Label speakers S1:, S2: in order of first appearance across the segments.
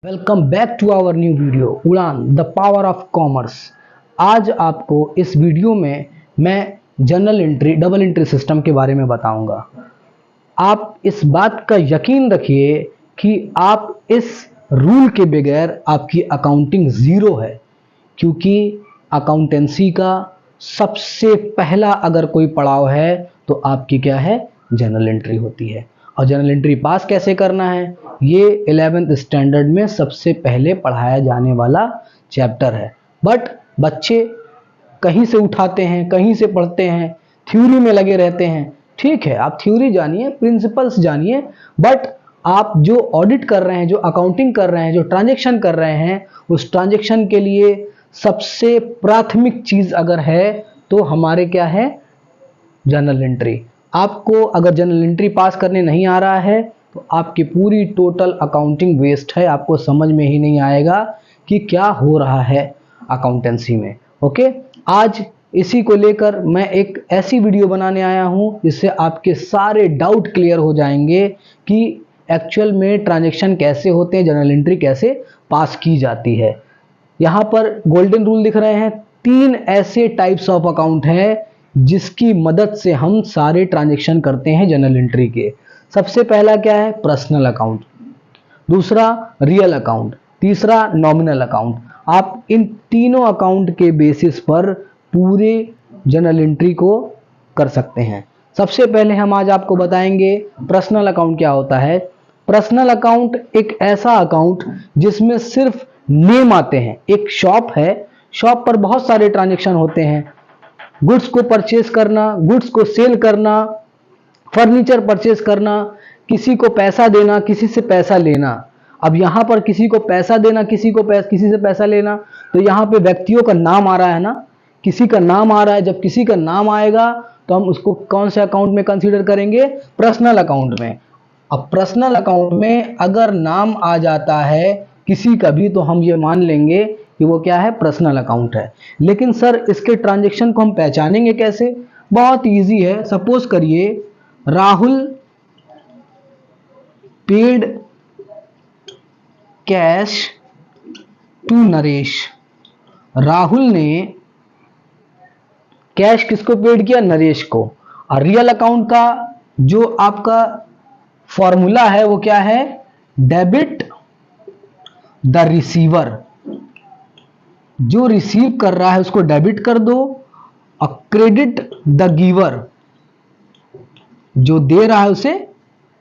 S1: Welcome back to our new video Udaan the power of commerce. आज आपको इस video में मैं journal entry double entry system के बारे में बताऊंगा। आप इस बात का यकीन रखिए कि आप इस रूल के बगैर आपकी अकाउंटिंग ज़ीरो है, क्योंकि अकाउंटेंसी का सबसे पहला अगर कोई पड़ाव है तो आपकी क्या है, जर्नल एंट्री होती है। और जर्नल एंट्री पास कैसे करना है, ये 11th स्टैंडर्ड में सबसे पहले पढ़ाया जाने वाला चैप्टर है। बट बच्चे कहीं से उठाते हैं, कहीं से पढ़ते हैं, थ्योरी में लगे रहते हैं। ठीक है, आप थ्योरी जानिए, प्रिंसिपल्स जानिए, बट आप जो ऑडिट कर रहे हैं, जो अकाउंटिंग कर रहे हैं, जो ट्रांजैक्शन कर रहे हैं, उस ट्रांजैक्शन के लिए सबसे प्राथमिक चीज अगर है तो हमारे क्या है, जर्नल एंट्री। आपको अगर जर्नल एंट्री पास करने नहीं आ रहा है तो आपकी पूरी टोटल अकाउंटिंग वेस्ट है, आपको समझ में ही नहीं आएगा कि क्या हो रहा है अकाउंटेंसी में। ओके, आज इसी को लेकर मैं एक ऐसी वीडियो बनाने आया हूं जिससे आपके सारे डाउट क्लियर हो जाएंगे कि एक्चुअल में ट्रांजैक्शन कैसे होते हैं, जर्नल एंट्री कैसे पास की जाती है। यहां पर गोल्डन रूल दिख रहे हैं, 3 ऐसे टाइप्स ऑफ अकाउंट हैं जिसकी मदद से हम सारे ट्रांजैक्शन करते हैं जर्नल एंट्री के। सबसे पहला क्या है, पर्सनल अकाउंट, दूसरा रियल अकाउंट, तीसरा नॉमिनल अकाउंट। आप इन तीनों अकाउंट के बेसिस पर पूरे जर्नल एंट्री को कर सकते हैं। सबसे पहले हम आज आपको बताएंगे पर्सनल अकाउंट क्या होता है। पर्सनल अकाउंट एक ऐसा अकाउंट जिसमें सिर्फ नेम आते हैं। एक शॉप है, शॉप पर बहुत सारे ट्रांजैक्शन होते हैं, गुड्स को परचेस करना, गुड्स को सेल करना, फर्नीचर परचेस करना, किसी को पैसा देना, किसी से पैसा लेना। अब यहां पर किसी को पैसा देना, किसी से पैसा लेना, तो यहां पे व्यक्तियों का नाम आ रहा है ना, किसी का नाम आ रहा है। जब किसी का नाम आएगा तो हम उसको कौन से अकाउंट में कंसीडर करेंगे, पर्सनल अकाउंट में। अब पर्सनल अकाउंट में अगर नाम आ जाता है किसी का भी तो हम ये मान लेंगे कि वो क्या है, पर्सनल अकाउंट है। लेकिन सर इसके ट्रांजैक्शन को हम पहचानेंगे कैसे? बहुत इजी है। सपोज करिए Rahul paid cash to Naresh. Rahul ने कैश किसको पेड किया, नरेश को। और रियल अकाउंट का जो आपका फॉर्मूला है वो क्या है, डेबिट द रिसीवर। जो रिसीव कर रहा है उसको डेबिट कर दो और क्रेडिट द गिवर, जो दे रहा है उसे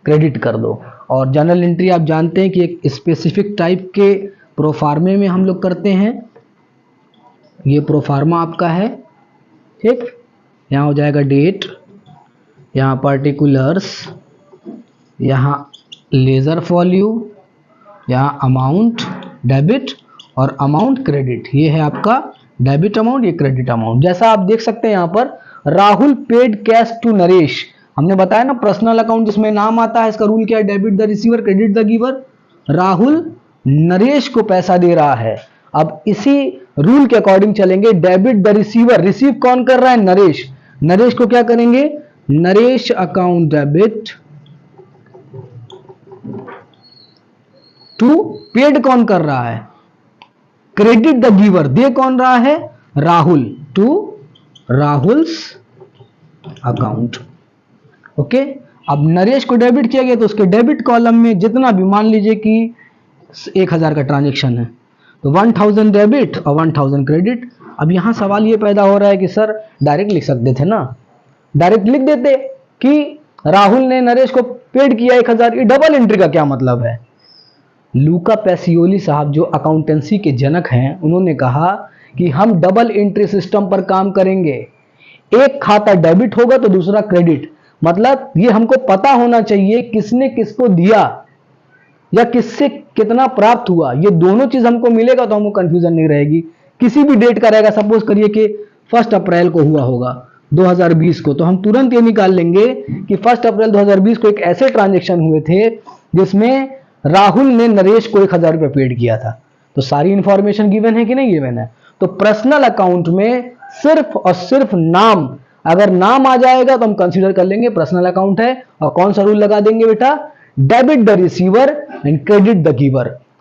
S1: क्रेडिट कर दो। और जर्नल एंट्री आप जानते हैं कि एक स्पेसिफिक टाइप के प्रोफार्मे में हम लोग करते हैं। ये प्रोफार्मा आपका है, ठीक। यहाँ हो जाएगा डेट, यहाँ पार्टिकुलर्स, यहाँ लेजर वैल्यू, यहाँ अमाउंट डेबिट और अमाउंट क्रेडिट। ये है आपका डेबिट अमाउंट, ये क्रेडिट अमाउंट। जैसा आप देख सकते हैं यहाँ पर Rahul paid cash to Naresh, हमने बताया ना पर्सनल अकाउंट जिसमें नाम आता है, इसका रूल क्या है, debit the receiver credit the giver. Rahul Naresh को पैसा दे रहा है। अब इसी रूल के अकॉर्डिंग चलेंगे, डेबिट द रिसीवर, रिसीव कौन कर रहा है, नरेश। नरेश को क्या करेंगे, Naresh account debit to paid कौन कर रहा है, क्रेडिट द गिवर, दे कौन रहा है, Rahul, to Rahul's account. Okay, अब नरेश को डेबिट किया गया तो उसके डेबिट कॉलम में जितना भी, मान लीजिए कि 1000 का ट्रांजैक्शन है तो 1000 डेबिट और 1000 क्रेडिट। अब यहां सवाल ये पैदा हो रहा है कि सर डायरेक्ट लिख सकते थे ना, डायरेक्ट लिख देते कि राहुल ने नरेश को पेड किया 1000। ये डबल एंट्री का क्या मतलब है? लूका पैसियोली साहब जो अकाउंटेंसी के जनक हैं, उन्होंने कहा कि हम डबल एंट्री सिस्टम पर काम करेंगे। एक खाता डेबिट होगा तो दूसरा क्रेडिट। मतलब ये हमको पता होना चाहिए किसने किसको दिया या किससे कितना प्राप्त हुआ। ये दोनों चीज हमको मिलेगा तो हमको कंफ्यूजन नहीं रहेगी। किसी भी डेट का रहेगा, सपोज करिए कि 1 अप्रैल को हुआ होगा 2020 को, तो हम तुरंत ये निकाल लेंगे कि 1 अप्रैल 2020 को एक ऐसे ट्रांजैक्शन हुए थे जिसमें राहुल ने नरेश को 1000 रुपये पेड किया था। तो सारी इंफॉर्मेशन गिवन है कि नहीं गिवन है? तो पर्सनल अकाउंट में सिर्फ और सिर्फ नाम, अगर नाम आ जाएगा तो हम कंसीडर कर लेंगे पर्सनल अकाउंट है। और कौन सा रूल लगा देंगे बेटा, debit the receiver and credit the giver.